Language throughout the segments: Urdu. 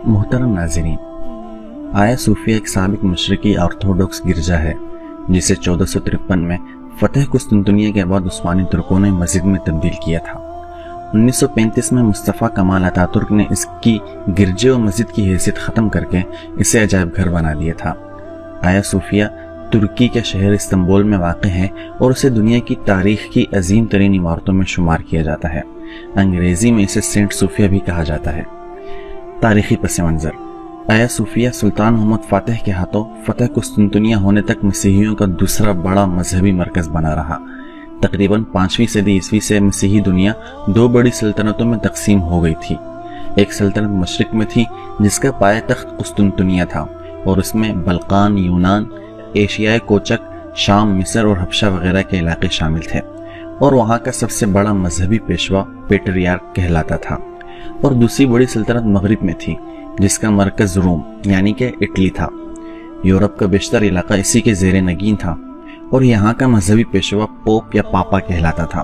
محترم ناظرین، آیا صوفیہ ایک سابق مشرقی آرتھوڈوکس گرجا ہے جسے 1453 میں فتح قسطنطنیہ کے بعد عثمانی ترکوں نے مسجد میں تبدیل کیا تھا۔ 1935 میں مصطفیٰ کمال اتاترک نے اس کی گرجے و مسجد کی حیثیت ختم کر کے اسے عجائب گھر بنا دیا تھا۔ آیا صوفیہ ترکی کے شہر استنبول میں واقع ہے اور اسے دنیا کی تاریخ کی عظیم ترین عمارتوں میں شمار کیا جاتا ہے۔ انگریزی میں اسے سینٹ صوفیہ بھی کہا جاتا ہے۔ تاریخی پس منظر: آیا صوفیہ سلطان محمد فاتح کے ہاتھوں فتح قسطنطنیہ ہونے تک مسیحیوں کا دوسرا بڑا مذہبی مرکز بنا رہا۔ تقریباً 5ویں صدی عیسوی سے مسیحی دنیا دو بڑی سلطنتوں میں تقسیم ہو گئی تھی۔ ایک سلطنت مشرق میں تھی جس کا پایہ تخت قسطنطنیہ تھا اور اس میں بلقان، یونان، ایشیائے کوچک، شام، مصر اور حبشہ وغیرہ کے علاقے شامل تھے، اور وہاں کا سب سے بڑا مذہبی پیشوا پیٹریارک کہلاتا تھا۔ اور دوسری بڑی سلطنت مغرب میں تھی جس کا مرکز روم یعنی کہ اٹلی تھا۔ یورپ کا بیشتر علاقہ اسی کے زیر نگین تھا اور یہاں کا مذہبی پیشوا پوپ یا پاپا کہلاتا تھا۔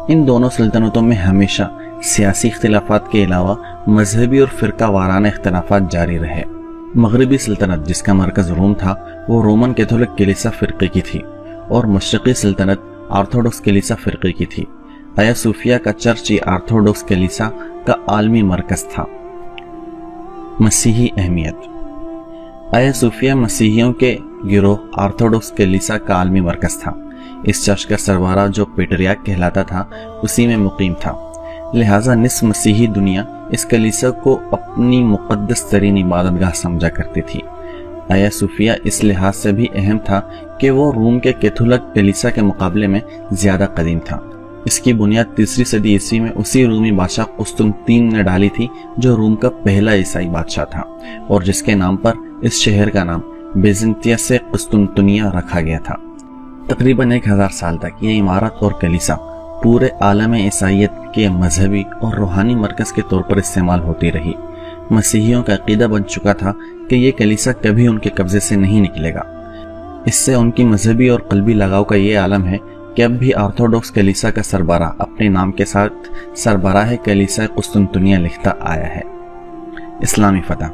ان دونوں سلطنتوں میں ہمیشہ سیاسی اختلافات کے علاوہ مذہبی اور فرقہ وارانہ اختلافات جاری رہے۔ مغربی سلطنت جس کا مرکز روم تھا وہ رومن کیتھولک کلیسا فرقے کی تھی اور مشرقی سلطنت آرتھوڈوکس کلیسا فرقے کی تھی۔ آیا صوفیہ کا چرچ یہ آرتھوڈوکس کلیسا کا عالمی مرکز تھا۔ مسیحی اہمیت: آیا صوفیہ مسیحیوں کے گروہ آرتھوڈوکس کلیسا کا عالمی مرکز تھا۔ اس چرچ کا سربراہ جو پیٹریارک کہلاتا تھا اسی میں مقیم تھا، لہٰذا نصف مسیحی دنیا اس کلیسا کو اپنی مقدس ترین عبادت گاہ سمجھا کرتی تھی۔ آیا صوفیہ اس لحاظ سے بھی اہم تھا کہ وہ روم کے کیتھولک کلیسا کے مقابلے میں زیادہ قدیم تھا۔ اس کی بنیاد 3 صدی عیسوی میں اسی رومی بادشاہ قسطنطین نے ڈالی تھی جو روم کا پہلا عیسائی بادشاہ تھا اور جس کے نام پر اس شہر کا نام بیزنطیہ سے قسطنطنیہ رکھا گیا تھا۔ تقریباً 1000 سال تک یہ عمارت اور کلیسا پورے عالم عیسائیت کے مذہبی اور روحانی مرکز کے طور پر استعمال ہوتی رہی۔ مسیحیوں کا عقیدہ بن چکا تھا کہ یہ کلیسا کبھی ان کے قبضے سے نہیں نکلے گا۔ اس سے ان کی مذہبی اور قلبی لگاؤ کا یہ عالم ہے کہ اب بھی آرتھوڈوکس کلیسا کا سربراہ اپنے نام کے ساتھ سربراہ کلیسا قسطنطنیہ لکھتا آیا ہے۔ اسلامی فتح: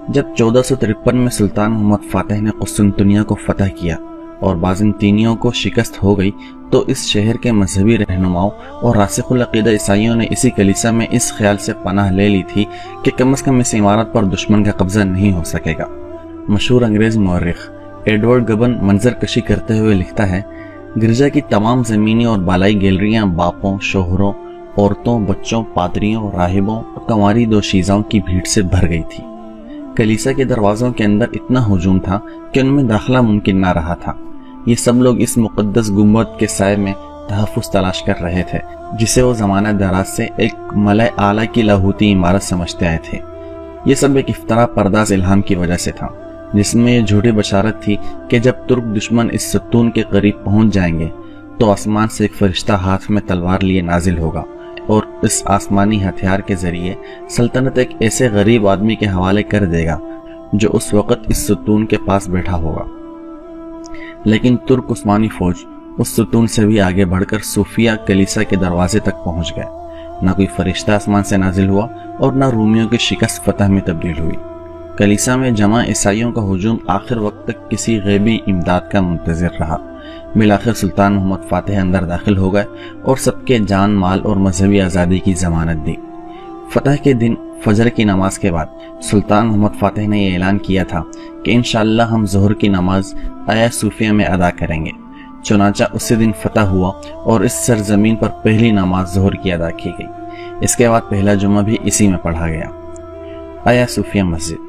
جب 1453 میں سلطان محمد فاتح نے قسطنطنیہ کو فتح کیا اور بازنطینیوں کو شکست ہو گئی تو اس شہر کے مذہبی رہنماؤں اور راسخ العقیدہ عیسائیوں نے اسی کلیسا میں اس خیال سے پناہ لے لی تھی کہ کم از کم اس عمارت پر دشمن کا قبضہ نہیں ہو سکے گا۔ مشہور انگریز مورخ ایڈورڈ گبن منظر کشی کرتے ہوئے لکھتا ہے، گرجا کی تمام زمینی اور بالائی گیلریاں باپوں، شوہروں، عورتوں، بچوں، پادریوں، راہبوں اور کنواری دوشیزاؤں کی بھیڑ سے بھر گئی تھی۔ کلیسا کے دروازوں کے اندر اتنا ہجوم تھا کہ ان میں داخلہ ممکن نہ رہا تھا۔ یہ سب لوگ اس مقدس گنبد کے سائے میں تحفظ تلاش کر رہے تھے جسے وہ زمانہ دراز سے ایک ملأ اعلیٰ کی لاہوتی عمارت سمجھتے آئے تھے۔ یہ سب ایک افتراء پرداز الہام کی وجہ سے تھا جس میں یہ جھوٹی بشارت تھی کہ جب ترک دشمن اس ستون کے قریب پہنچ جائیں گے تو آسمان سے ایک فرشتہ ہاتھ میں تلوار لیے نازل ہوگا اور اس آسمانی ہتھیار کے ذریعے سلطنت ایک ایسے غریب آدمی کے حوالے کر دے گا جو اس وقت اس ستون کے پاس بیٹھا ہوگا۔ لیکن ترک عثمانی فوج اس ستون سے بھی آگے بڑھ کر صوفیہ کلیسا کے دروازے تک پہنچ گئے۔ نہ کوئی فرشتہ آسمان سے نازل ہوا اور نہ رومیوں کی شکست فتح میں تبدیل ہوئی۔ کلیسا میں جمع عیسائیوں کا ہجوم آخر وقت تک کسی غیبی امداد کا منتظر رہا۔ بالآخر سلطان محمد فاتح اندر داخل ہو گئے اور سب کے جان مال اور مذہبی آزادی کی ضمانت دی۔ فتح کے دن فجر کی نماز کے بعد سلطان محمد فاتح نے یہ اعلان کیا تھا کہ انشاءاللہ ہم ظہر کی نماز آیا صوفیہ میں ادا کریں گے۔ چنانچہ اسی دن فتح ہوا اور اس سرزمین پر پہلی نماز ظہر کی ادا کی گئی۔ اس کے بعد پہلا جمعہ بھی اسی میں پڑھا گیا۔ آیا صوفیہ مسجد: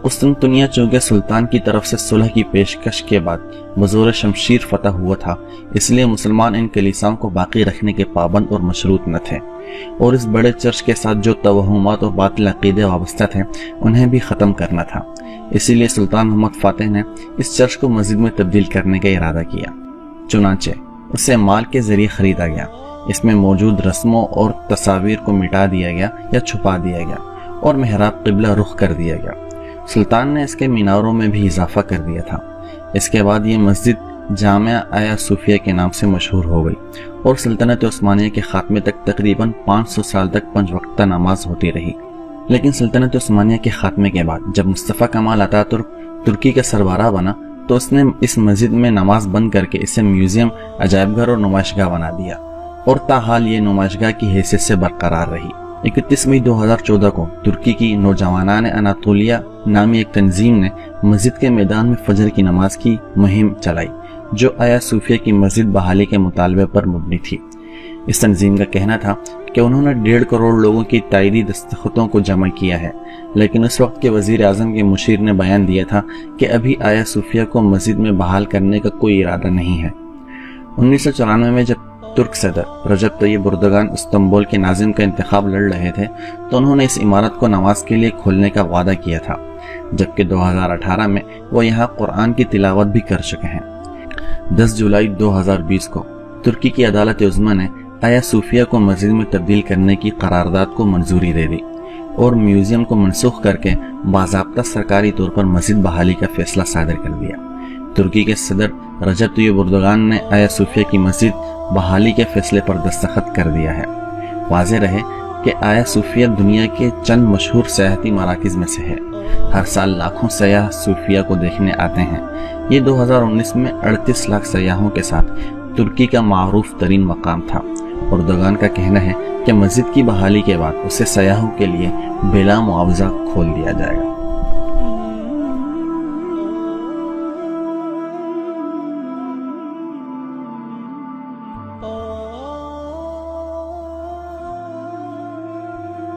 قسطنطنیہ چونکہ سلطان کی طرف سے صلح کی پیشکش کے بعد بزور شمشیر فتح ہوا تھا، اس لیے مسلمان ان کلیساؤں کو باقی رکھنے کے پابند اور مشروط نہ تھے، اور اس بڑے چرچ کے ساتھ جو توہمات اور باطل عقیدے وابستہ تھے انہیں بھی ختم کرنا تھا۔ اسی لیے سلطان محمد فاتح نے اس چرچ کو مسجد میں تبدیل کرنے کا ارادہ کیا۔ چنانچہ اسے مال کے ذریعے خریدا گیا۔ اس میں موجود رسموں اور تصاویر کو مٹا دیا گیا یا چھپا دیا گیا اور محراب قبلہ رخ کر دیا گیا۔ سلطان نے اس کے میناروں میں بھی اضافہ کر دیا تھا۔ اس کے بعد یہ مسجد جامعہ آیا صوفیہ کے نام سے مشہور ہو گئی اور سلطنت عثمانیہ کے خاتمے تک تقریباً 500 سال تک 5 وقتہ نماز ہوتی رہی۔ لیکن سلطنت عثمانیہ کے خاتمے کے بعد جب مصطفیٰ کمال اتاترک ترکی کا سربراہ بنا تو اس نے اس مسجد میں نماز بند کر کے اسے میوزیم، عجائب گھر اور نمائش گاہ بنا دیا اور تاحال یہ نمائش گاہ کی حیثیت سے برقرار رہی۔ 31 مئی 2014 کو ترکی کی نوجوانان اناطولیہ نامی ایک تنظیم نے مسجد کے میدان میں فجر کی نماز کی مہم چلائی جو آیا صوفیہ کی مسجد بحالی کے مطالبے پر مبنی تھی۔ اس تنظیم کا کہنا تھا کہ انہوں نے 1.5 کروڑ لوگوں کی تائیدی دستخطوں کو جمع کیا ہے، لیکن اس وقت کے وزیر اعظم کے مشیر نے بیان دیا تھا کہ ابھی آیا صوفیہ کو مسجد میں بحال کرنے کا کوئی ارادہ نہیں ہے۔ 1994 میں جب ترک صدر رجب طیب اردوغان استنبول کے ناظم کا انتخاب لڑ رہے تھے تو انہوں نے اس عمارت کو نماز کے لیے کھولنے کا وعدہ کیا تھا، جبکہ 2018 میں وہ یہاں قرآن کی تلاوت بھی کر چکے ہیں۔ 10 جولائی 2020 کو ترکی کی عدالت عظمیٰ نے آیا صوفیہ کو مسجد میں تبدیل کرنے کی قرارداد کو منظوری دے دی اور میوزیم کو منسوخ کر کے باضابطہ سرکاری طور پر مسجد بحالی کا فیصلہ صادر کر دیا۔ ترکی کے صدر رجب طیب اردوغان نے آیا صوفیہ کی مسجد بحالی کے فیصلے پر دستخط کر دیا ہے۔ واضح رہے کہ آیا صوفیہ دنیا کے چند مشہور سیاحتی مراکز میں سے ہے۔ ہر سال لاکھوں سیاح صوفیہ کو دیکھنے آتے ہیں۔ یہ 2019 میں 38 لاکھ سیاحوں کے ساتھ ترکی کا معروف ترین مقام تھا۔ اردوغان کا کہنا ہے کہ مسجد کی بحالی کے بعد اسے سیاحوں کے لیے بلا معاوضہ کھول دیا جائے گا۔